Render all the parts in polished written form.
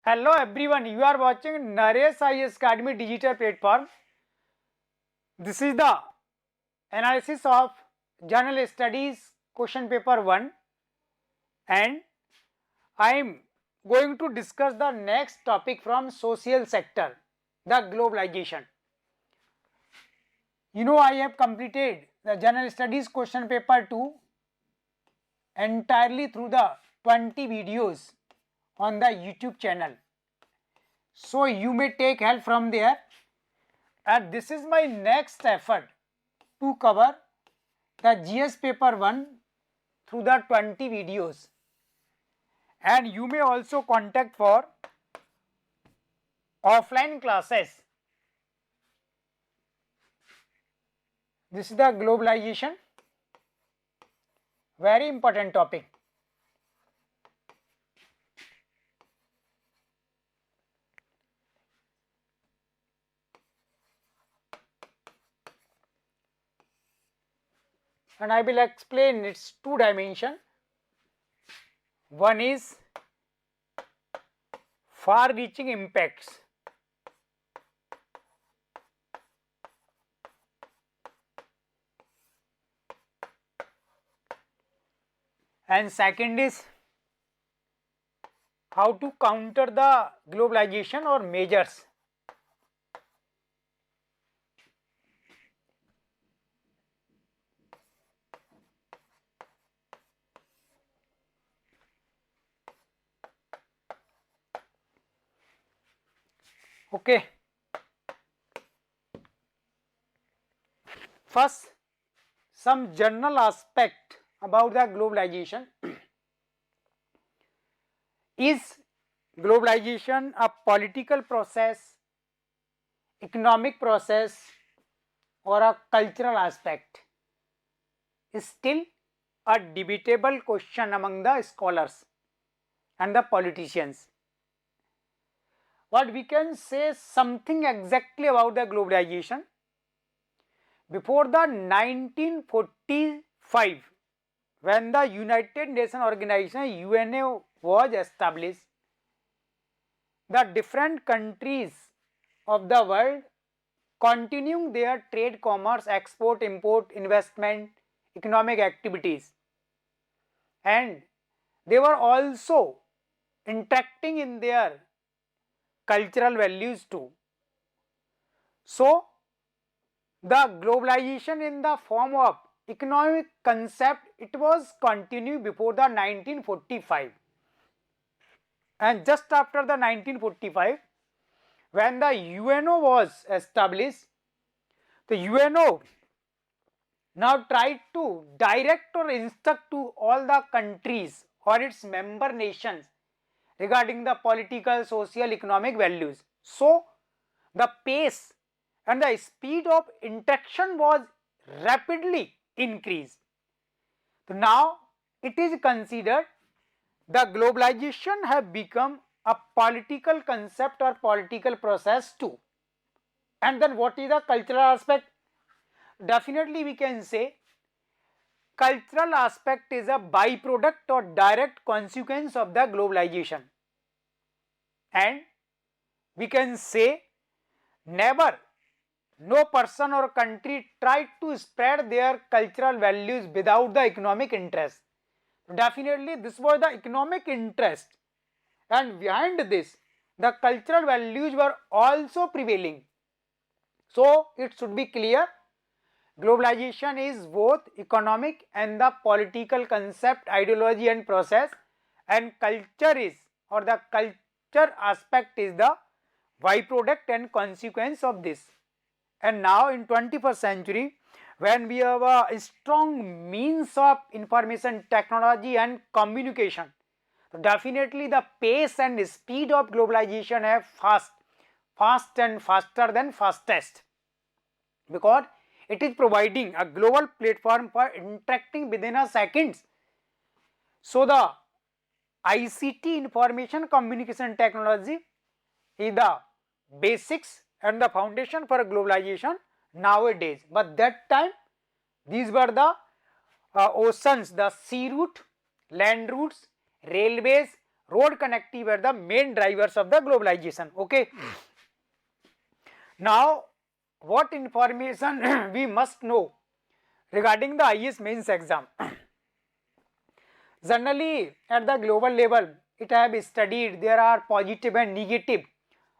Hello everyone, you are watching Naresh IAS Academy digital platform. This is the analysis of General Studies question paper 1 and I am going to discuss the next topic from social sector, the globalization. You know, I have completed the General Studies question paper 2 entirely through the 20 videos on the YouTube channel. So you may take help from there, and this is my next effort to cover the GS paper 1 through the 20 videos, and you may also contact for offline classes. This is the globalization, very important topic. And I will explain its two dimension. One is far reaching impacts, and second is how to counter the globalization or measures. Okay. First, some general aspect about the globalization. Is globalization a political process, economic process, or a cultural aspect? Is still a debatable question among the scholars and the politicians. What we can say something exactly about the globalization. Before the 1945, when the United Nations Organization UNA was established, the different countries of the world continuing their trade, commerce, export, import, investment, economic activities, and they were also interacting in their cultural values too. So, the globalization in the form of economic concept, it was continued before the 1945, and just after the 1945, when the UNO was established, the UNO now tried to direct or instruct to all the countries or its member nations regarding the political, social, economic values. So, the pace and the speed of interaction was rapidly increased. So, now it is considered the globalization have become a political concept or political process too. And then what is the cultural aspect? Definitely we can say cultural aspect is a byproduct or direct consequence of the globalization, and we can say never no person or country tried to spread their cultural values without the economic interest. Definitely this was the economic interest, and behind this the cultural values were also prevailing. So it should be clear, globalization is both economic and the political concept, ideology and process, and culture is, or the culture aspect is the byproduct and consequence of this. And now in 21st century, when we have a strong means of information technology and communication, definitely the pace and speed of globalization have fast and faster than fastest, because it is providing a global platform for interacting within a seconds. So the ICT, information communication technology, is the basics and the foundation for globalization nowadays. But that time these were the oceans, the sea route, land routes, railways, road connectivity were the main drivers of the globalization. Okay. Now, what information we must know regarding the IAS mains exam? Generally, at the global level, it have studied there are positive and negative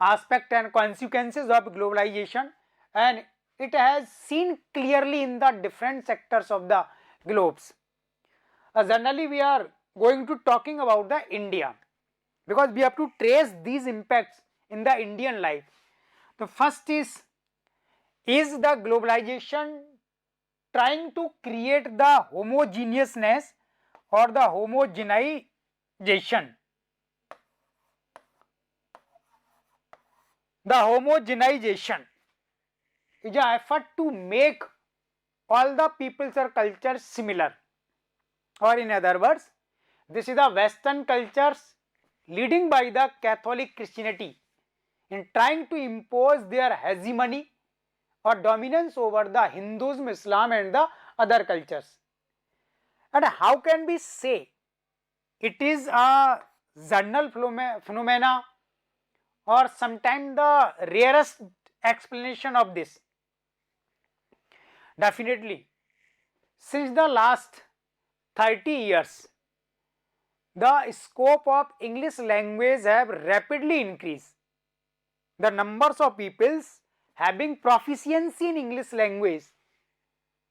aspect and consequences of globalization, and it has seen clearly in the different sectors of the globes. Generally, we are going to talking about the India, because we have to trace these impacts in the Indian life. The first is the globalization trying to create the homogeneousness or the homogenization? The homogenization is an effort to make all the peoples or cultures similar, or in other words, this is the Western cultures leading by the Catholic Christianity in trying to impose their hegemony or dominance over the Hinduism, Islam and the other cultures. And how can we say it is a general phenomena or sometimes the rarest explanation of this? Definitely, since the last 30 years, the scope of English language have rapidly increased. The numbers of peoples having proficiency in English language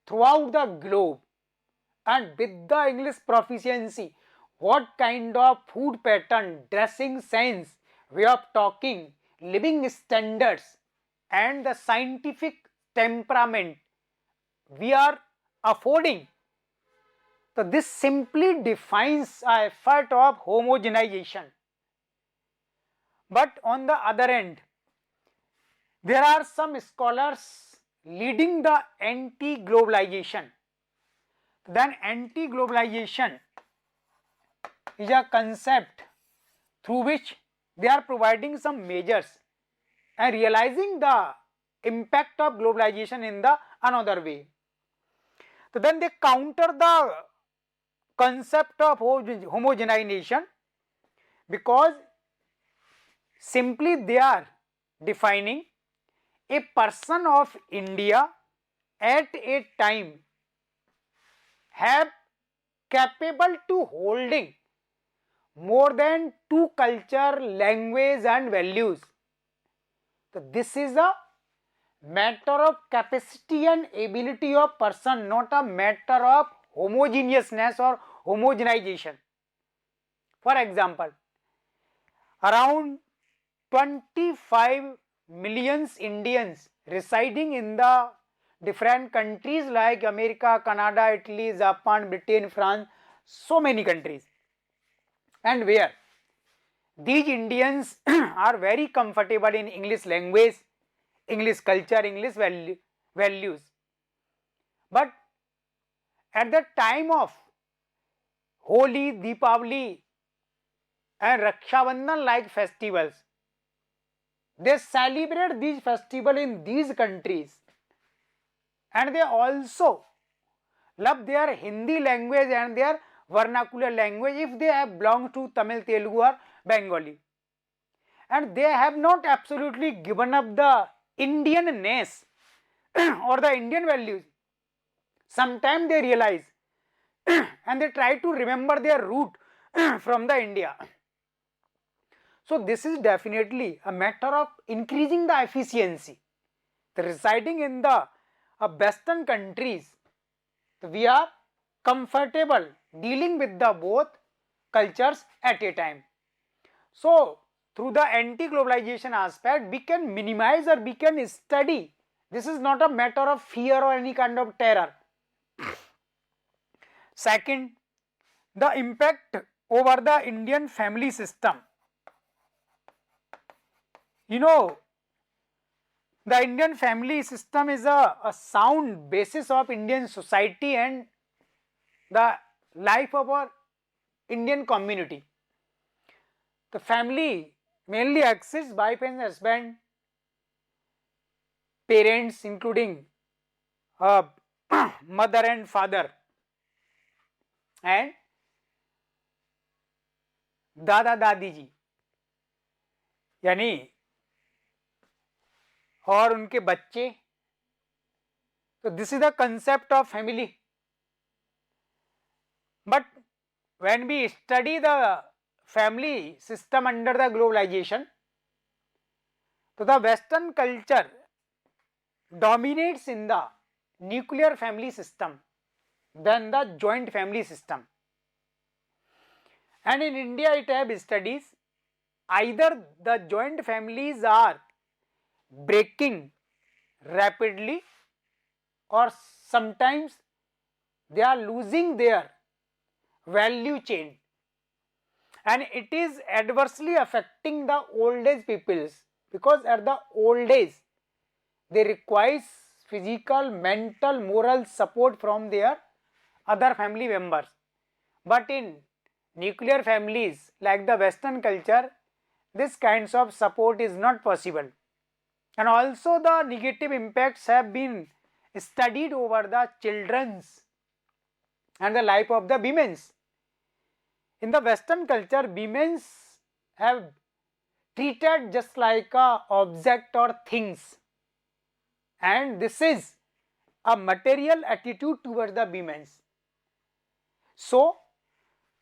throughout the globe, and with the English proficiency, what kind of food pattern, dressing sense, way of talking, living standards and the scientific temperament we are affording. So, this simply defines an effort of homogenization. But on the other end, there are some scholars leading the anti-globalization. Then anti-globalization is a concept through which they are providing some measures and realizing the impact of globalization in the another way. So then they counter the concept of homogenization, because simply they are defining a person of India at a time have capable to holding more than two culture, language and values. So this is a matter of capacity and ability of person, not a matter of homogeneousness or homogenization. For example, around 25 million Indians residing in the different countries like America, Canada, Italy, Japan, Britain, France, so many countries, and where these Indians are very comfortable in English language, English culture, English values. But at the time of Holi, Deepavali and Raksha Bandhan like festivals, they celebrate these festivals in these countries, and they also love their Hindi language and their vernacular language if they have belonged to Tamil, Telugu or Bengali, and they have not absolutely given up the Indianness or the Indian values. Sometimes they realize and they try to remember their root from the India. So this is definitely a matter of increasing the efficiency. The residing in the Western countries, we are comfortable dealing with the both cultures at a time. So through the anti-globalization aspect, we can minimize or we can study. This is not a matter of fear or any kind of terror. Second, the impact over the Indian family system. You know, the Indian family system is a sound basis of Indian society and the life of our Indian community. The family mainly exists wife and husband, parents including mother and father, and दादा दादी जी यानी और उनके बच्चे. So this is the concept of family. But when we study the family system under the globalization, so the Western culture dominates in the nuclear family system than the joint family system. And in India it have studies either the joint families are breaking rapidly or sometimes they are losing their value chain, and it is adversely affecting the old age peoples, because at the old age they require physical, mental, moral support from their other family members. But in nuclear families like the Western culture, this kinds of support is not possible. And also the negative impacts have been studied over the children's and the life of the women's. In the Western culture, women's have treated just like a object or things, and this is a material attitude towards the women's. So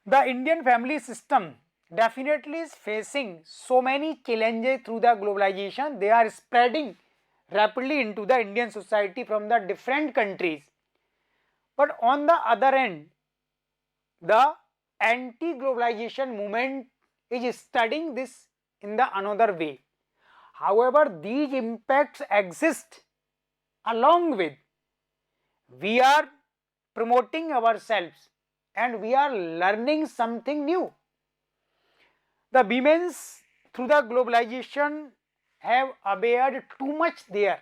the Indian family system definitely is facing so many challenges through the globalization. They are spreading rapidly into the Indian society from the different countries. But on the other end, the anti-globalization movement is studying this in the another way. However, these impacts exist along with we are promoting ourselves and we are learning something new. The women's through the globalization have abandoned too much their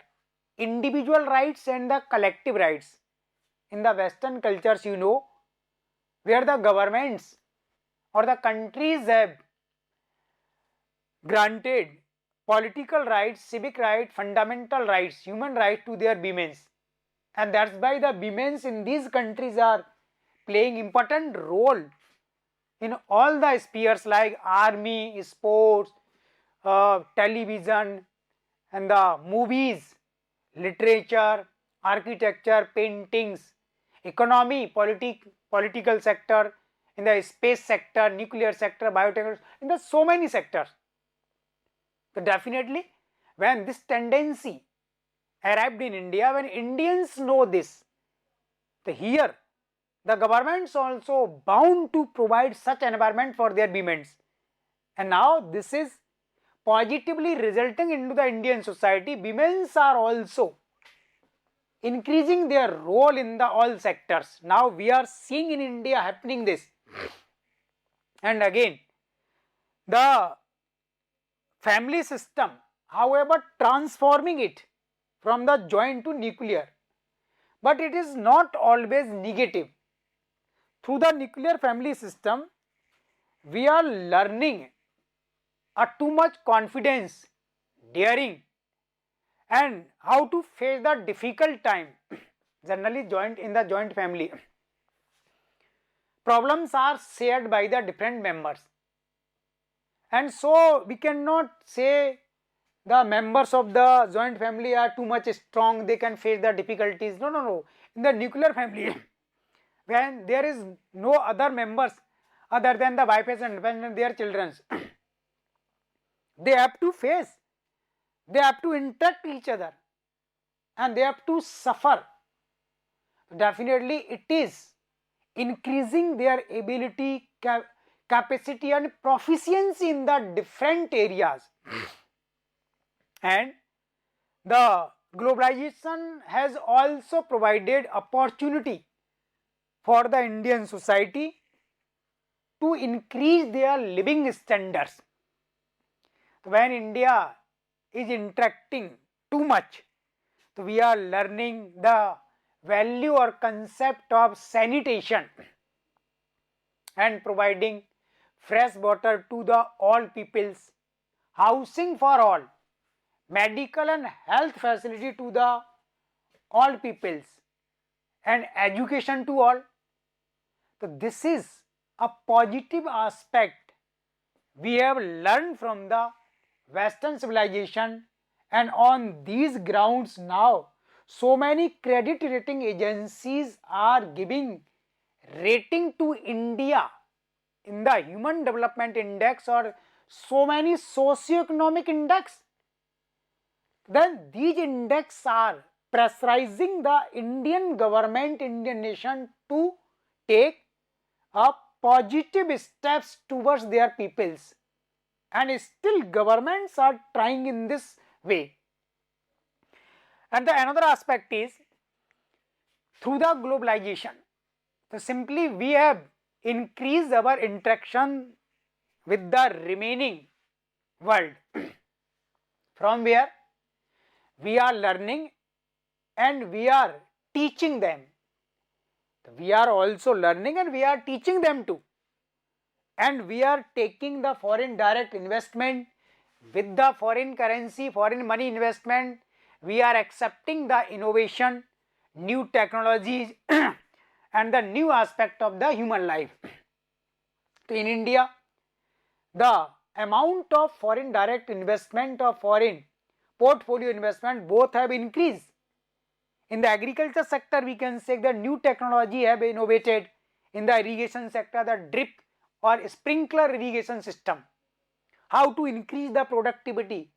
individual rights and the collective rights. In the Western cultures, you know, where the governments or the countries have granted political rights, civic rights, fundamental rights, human rights to their women's, and that's why the women's in these countries are playing important role in all the spheres like army, sports, television, and the movies, literature, architecture, paintings, economy, political sector, in the space sector, nuclear sector, biotechnology, in the so many sectors. So definitely when this tendency arrived in India, when Indians know this, so here the governments also bound to provide such environment for their women, and now this is positively resulting into the Indian society. Women are also increasing their role in the all sectors. Now we are seeing in India happening this, and again the family system, however, transforming it from the joint to nuclear, but it is not always negative. Through the nuclear family system, we are learning a too much confidence, daring, and how to face the difficult time. Generally, joint in the joint family, problems are shared by the different members, and so we cannot say the members of the joint family are too much strong, they can face the difficulties. No, no, no. In the nuclear family, when there is no other members other than the wife and their children, they have to face, they have to interact each other, and they have to suffer. Definitely it is increasing their ability, capacity and proficiency in the different areas. And the globalization has also provided opportunity for the Indian society to increase their living standards. When India is interacting too much, so we are learning the value or concept of sanitation and providing fresh water to the all peoples, housing for all, medical and health facility to the all peoples, and education to all. So this is a positive aspect we have learned from the Western civilization, and on these grounds now so many credit rating agencies are giving rating to India in the Human Development Index or so many socio-economic index. Then these index are pressurizing the Indian government, Indian nation to take up positive steps towards their peoples, and still governments are trying in this way. And the another aspect is through the globalization. So simply we have increased our interaction with the remaining world from where we are learning and we are teaching them. We are also learning and we are teaching them too. And we are taking the foreign direct investment with the foreign currency, foreign money investment. We are accepting the innovation, new technologies and the new aspect of the human life. So in India, the amount of foreign direct investment or foreign portfolio investment both have increased. In the agriculture sector, we can say the new technology have been innovated. In the irrigation sector, the drip or sprinkler irrigation system, how to increase the productivity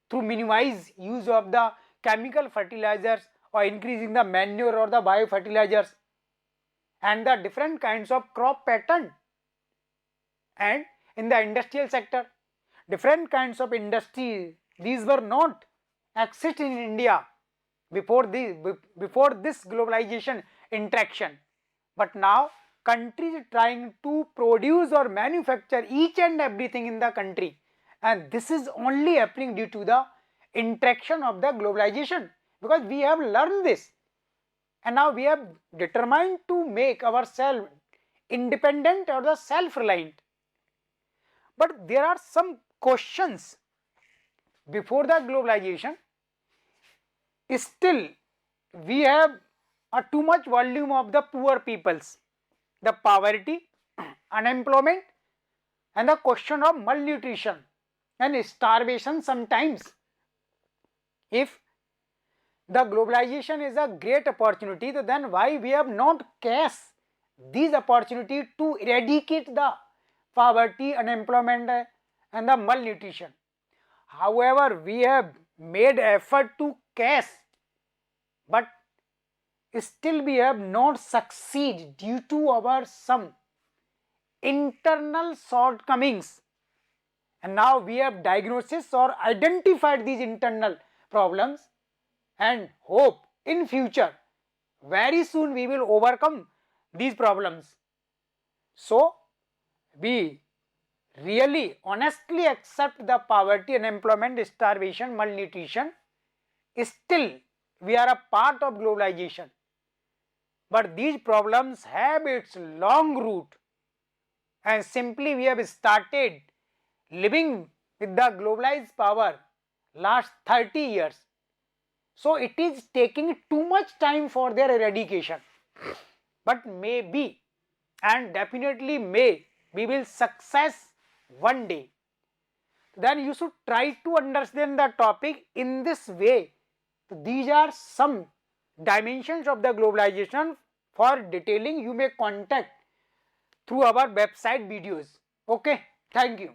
through minimize use of the chemical fertilizers or increasing the manure or the biofertilizers, and the different kinds of crop pattern. And in the industrial sector, different kinds of industry, these were not exist in India before this globalization interaction, but now countries trying to produce or manufacture each and everything in the country, and this is only happening due to the interaction of the globalization, because we have learned this and now we have determined to make ourselves independent or the self-reliant. But there are some questions before the globalization. Still we have a too much volume of the poor peoples, the poverty, unemployment, and the question of malnutrition and starvation sometimes. If the globalization is a great opportunity, then why we have not cast these opportunity to eradicate the poverty, unemployment and the malnutrition? However, we have made effort to cast, but still we have not succeeded due to our some internal shortcomings, and now we have diagnosis or identified these internal problems, and hope in future very soon we will overcome these problems. So we really honestly accept the poverty, unemployment, starvation, malnutrition. Still we are a part of globalization, but these problems have its long route, and simply we have started living with the globalized power last 30 years. So it is taking too much time for their eradication, but maybe and definitely may we will success one day. Then you should try to understand the topic in this way. These are some dimensions of the globalization. For detailing, you may contact through our website videos. Okay, thank you.